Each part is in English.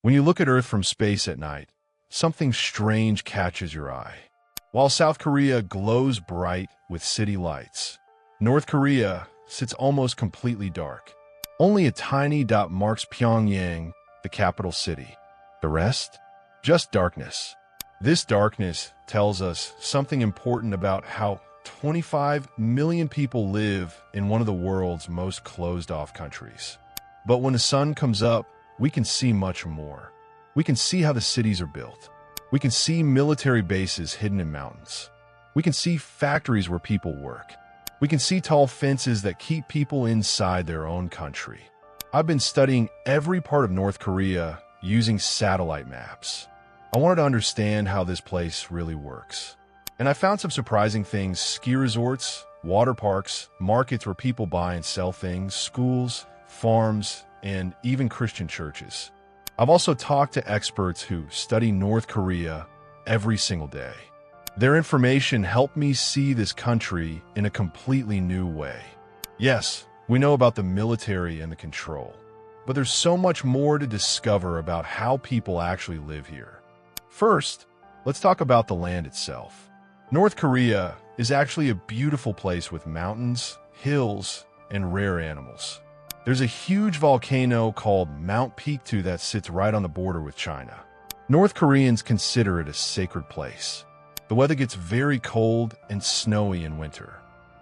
When you look at Earth from space at night, something strange catches your eye. While South Korea glows bright with city lights, North Korea sits almost completely dark. Only a tiny dot marks Pyongyang, the capital city. The rest? Just darkness. This darkness tells us something important about how 25 million people live in one of the world's most closed-off countries. But when the sun comes up, we can see much more. We can see how the cities are built. We can see military bases hidden in mountains. We can see factories where people work. We can see tall fences that keep people inside their own country. I've been studying every part of North Korea using satellite maps. I wanted to understand how this place really works. And I found some surprising things: ski resorts, water parks, markets where people buy and sell things, schools, farms, and even Christian churches. I've also talked to experts who study North Korea every single day. Their information helped me see this country in a completely new way. Yes, we know about the military and the control, but there's so much more to discover about how people actually live here. First, let's talk about the land itself. North Korea is actually a beautiful place with mountains, hills, and rare animals. There's a huge volcano called Mount Pictu that sits right on the border with China. North Koreans consider it a sacred place. The weather gets very cold and snowy in winter.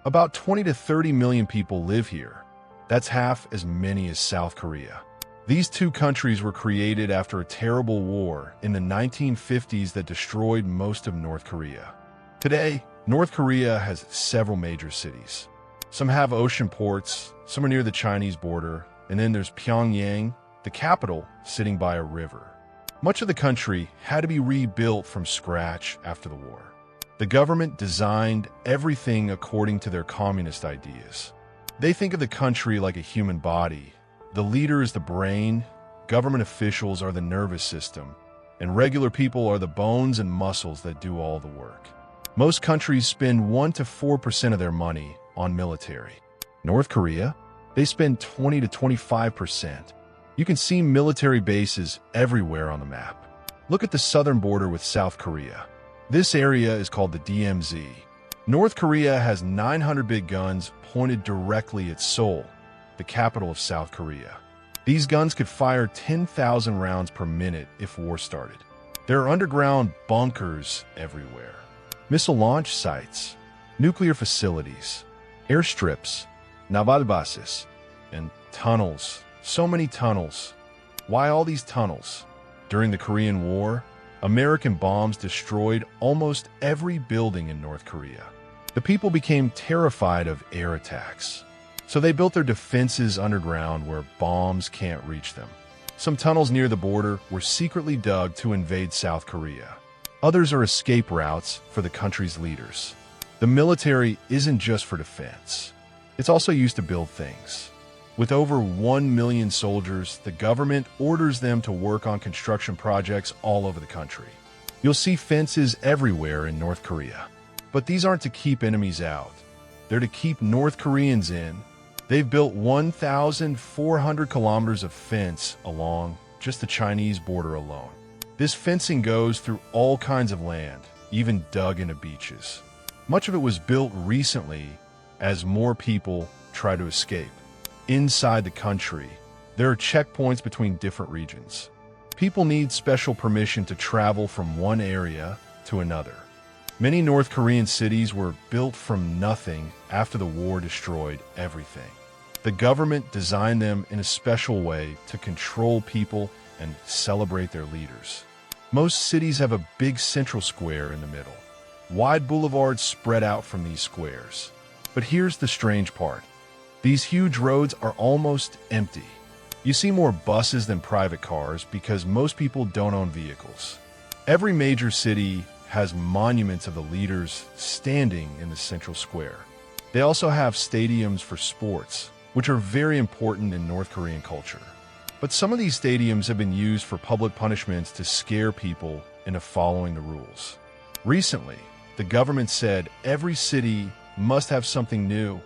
About 20 to 30 million people live here. That's half as many as South Korea. These two countries were created after a terrible war in the 1950s that destroyed most of North Korea. Today, North Korea has several major cities. Some have ocean ports, some are near the Chinese border, and then there's Pyongyang, the capital, sitting by a river. Much of the country had to be rebuilt from scratch after the war. The government designed everything according to their communist ideas. They think of the country like a human body. The leader is the brain, government officials are the nervous system, and regular people are the bones and muscles that do all the work. Most countries spend 1 to 4% of their money on military. North Korea, they spend 20 to 25%. You can see military bases everywhere on the map. Look at the southern border with South Korea. This area is called the DMZ. North Korea has 900 big guns pointed directly at Seoul, the capital of South Korea. These guns could fire 10,000 rounds per minute if war started. There are underground bunkers everywhere, missile launch sites, nuclear facilities, airstrips, naval bases, and tunnels. So many tunnels. Why all these tunnels? During the Korean War, American bombs destroyed almost every building in North Korea. The people became terrified of air attacks, so they built their defenses underground where bombs can't reach them. Some tunnels near the border were secretly dug to invade South Korea. Others are escape routes for the country's leaders. The military isn't just for defense. It's also used to build things. With over 1 million soldiers, the government orders them to work on construction projects all over the country. You'll see fences everywhere in North Korea. But these aren't to keep enemies out. They're to keep North Koreans in. They've built 1,400 kilometers of fence along just the Chinese border alone. This fencing goes through all kinds of land, even dug into beaches. Much of it was built recently as more people try to escape. Inside the country, there are checkpoints between different regions. People need special permission to travel from one area to another. Many North Korean cities were built from nothing after the war destroyed everything. The government designed them in a special way to control people and celebrate their leaders. Most cities have a big central square in the middle. Wide boulevards spread out from these squares. But here's the strange part. These huge roads are almost empty. You see more buses than private cars because most people don't own vehicles. Every major city has monuments of the leaders standing in the central square. They also have stadiums for sports, which are very important in North Korean culture. But some of these stadiums have been used for public punishments to scare people into following the rules. Recently, the government said every city must have something new: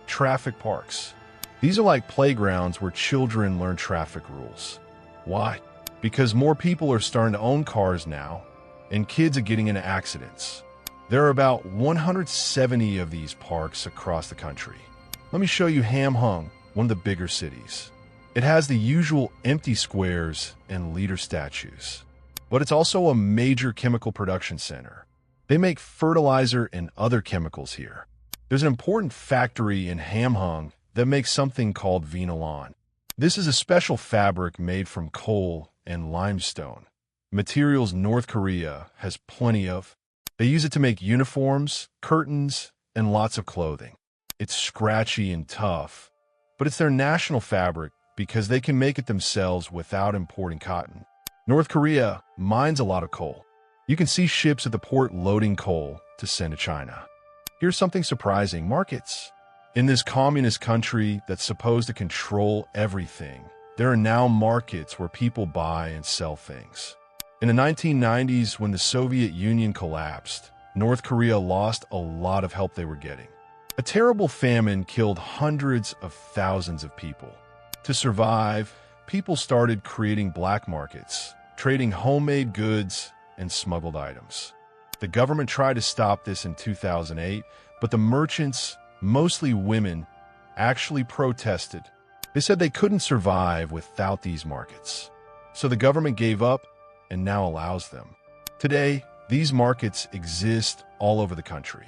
traffic parks. These are like playgrounds where children learn traffic rules. Why? because more people are starting to own cars now, and kids are getting into accidents. There are about 170 of these parks across the country. Let me show you Hamhung, one of the bigger cities. It has the usual empty squares and leader statues, but it's also a major chemical production center. They make fertilizer and other chemicals here. There's an important factory in Hamhung that makes something called vinolon. This is a special fabric made from coal and limestone, materials North Korea has plenty of. They use it to make uniforms, curtains, and lots of clothing. It's scratchy and tough, but it's their national fabric because they can make it themselves without importing cotton. North Korea mines a lot of coal. You can see ships at the port loading coal to send to China. Here's something surprising: markets. In this communist country that's supposed to control everything, there are now markets where people buy and sell things. In the 1990s, when the Soviet Union collapsed, North Korea lost a lot of help they were getting. A terrible famine killed hundreds of thousands of people. To survive, people started creating black markets, trading homemade goods and smuggled items. The government tried to stop this in 2008, but the merchants, mostly women, actually protested. They said they couldn't survive without these markets. So the government gave up and now allows them. Today, these markets exist all over the country.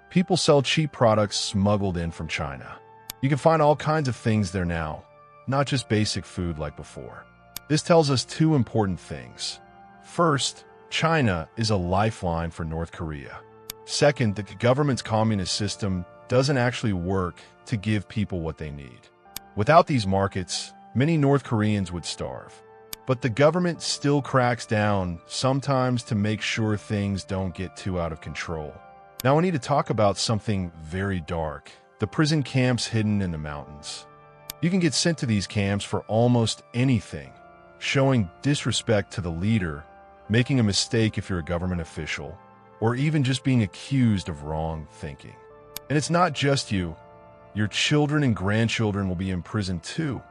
People sell cheap products smuggled in from China. You can find all kinds of things there now, not just basic food like before. This tells us two important things. First, China is a lifeline for North Korea. Second, the government's communist system doesn't actually work to give people what they need. Without these markets, many North Koreans would starve. But the government still cracks down, sometimes to make sure things don't get too out of control. Now we need to talk about something very dark: the prison camps hidden in the mountains. You can get sent to these camps for almost anything: showing disrespect to the leader, making a mistake if you're a government official, or even just being accused of wrong thinking. And it's not just you. Your children and grandchildren will be in prison too,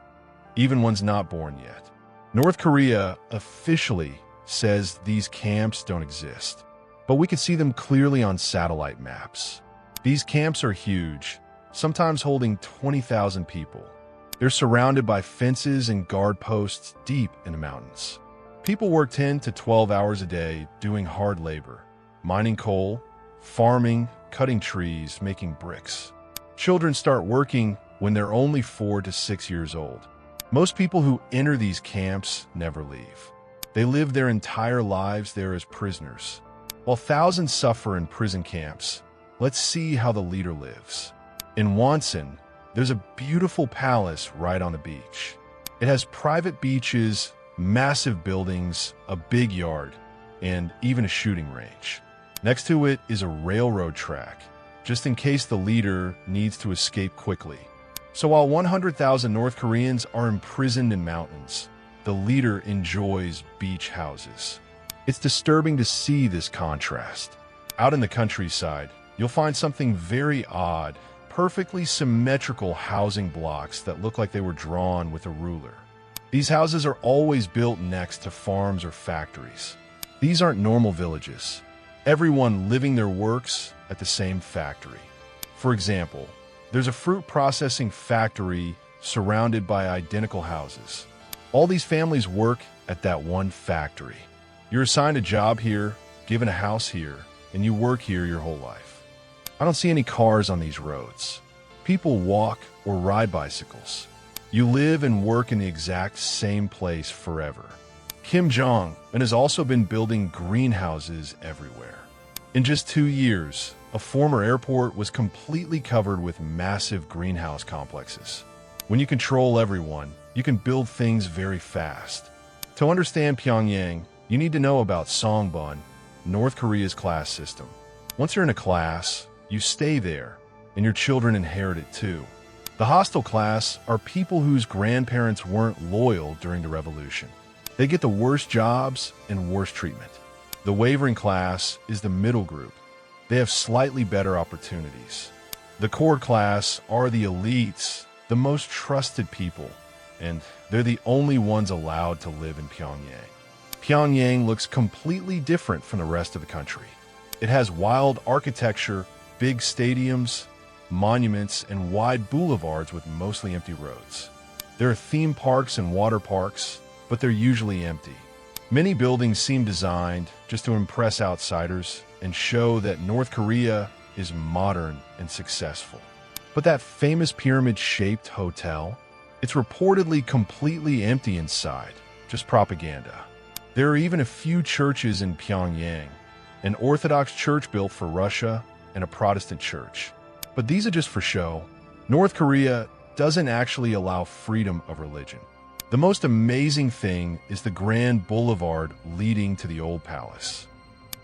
even ones not born yet. North Korea officially says these camps don't exist, but we can see them clearly on satellite maps. These camps are huge, sometimes holding 20,000 people. They're surrounded by fences and guard posts deep in the mountains. People work 10 to 12 hours a day doing hard labor, mining coal, farming, cutting trees, making bricks. Children start working when they're only 4 to 6 years old. Most people who enter these camps never leave. They live their entire lives there as prisoners. While thousands suffer in prison camps, let's see how the leader lives. In Wonsan, there's a beautiful palace right on the beach. It has private beaches, massive buildings, a big yard, and even a shooting range. Next to it is a railroad track, just in case the leader needs to escape quickly. So while 100,000 North Koreans are imprisoned in mountains, the leader enjoys beach houses. It's disturbing to see this contrast. Out in the countryside, you'll find something very odd: perfectly symmetrical housing blocks that look like they were drawn with a ruler. These houses are always built next to farms or factories. These aren't normal villages. Everyone living their works at the same factory. For example, there's a fruit processing factory surrounded by identical houses. All these families work at that one factory. You're assigned a job here, given a house here, and you work here your whole life. I don't see any cars on these roads. People walk or ride bicycles. You live and work in the exact same place forever. Jong has also been building greenhouses everywhere. In just 2 years, a former airport was completely covered with massive greenhouse complexes. When you control everyone, you can build things very fast. To understand Pyongyang, you need to know about Songbun, North Korea's class system. Once you're in a class, you stay there, and your children inherit it too. The hostile class are people whose grandparents weren't loyal during the revolution. They get the worst jobs and worst treatment. The wavering class is the middle group. They have slightly better opportunities. The core class are the elites, the most trusted people, and they're the only ones allowed to live in Pyongyang. Pyongyang looks completely different from the rest of the country. It has wild architecture, big stadiums, monuments, and wide boulevards with mostly empty roads. There are theme parks and water parks, but they're usually empty. Many buildings seem designed just to impress outsiders and show that North Korea is modern and successful. But that famous pyramid-shaped hotel, it's reportedly completely empty inside, just propaganda. There are even a few churches in Pyongyang, an Orthodox church built for Russia and a Protestant church. But these are just for show. North Korea doesn't actually allow freedom of religion. The most amazing thing is the grand boulevard leading to the old palace.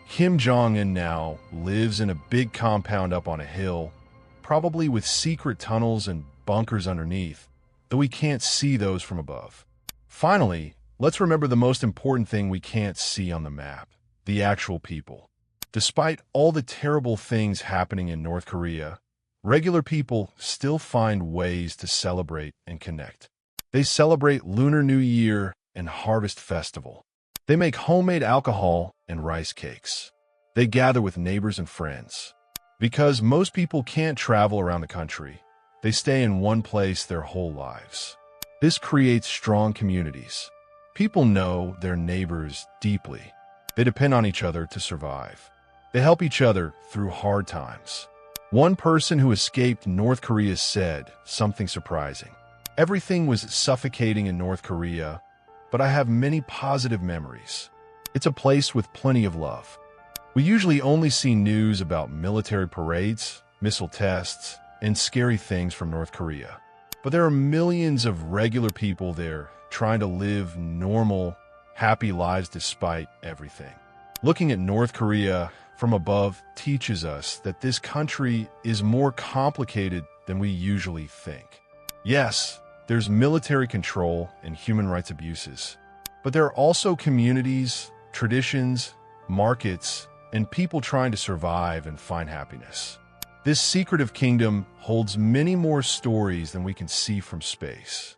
Kim Jong-un now lives in a big compound up on a hill, probably with secret tunnels and bunkers underneath, though we can't see those from above. Finally, let's remember the most important thing we can't see on the map: the actual people. Despite all the terrible things happening in North Korea, regular people still find ways to celebrate and connect. They celebrate Lunar New Year and Harvest Festival. They make homemade alcohol and rice cakes. They gather with neighbors and friends. Because most people can't travel around the country, they stay in one place their whole lives. This creates strong communities. People know their neighbors deeply. They depend on each other to survive. They help each other through hard times. One person who escaped North Korea said something surprising. Everything was suffocating in North Korea, but I have many positive memories. It's a place with plenty of love. We usually only see news about military parades, missile tests, and scary things from North Korea. But there are millions of regular people there trying to live normal, happy lives despite everything. Looking at North Korea from above teaches us that this country is more complicated than we usually think. Yes, there's military control and human rights abuses, but there are also communities, traditions, markets, and people trying to survive and find happiness. This secretive kingdom holds many more stories than we can see from space.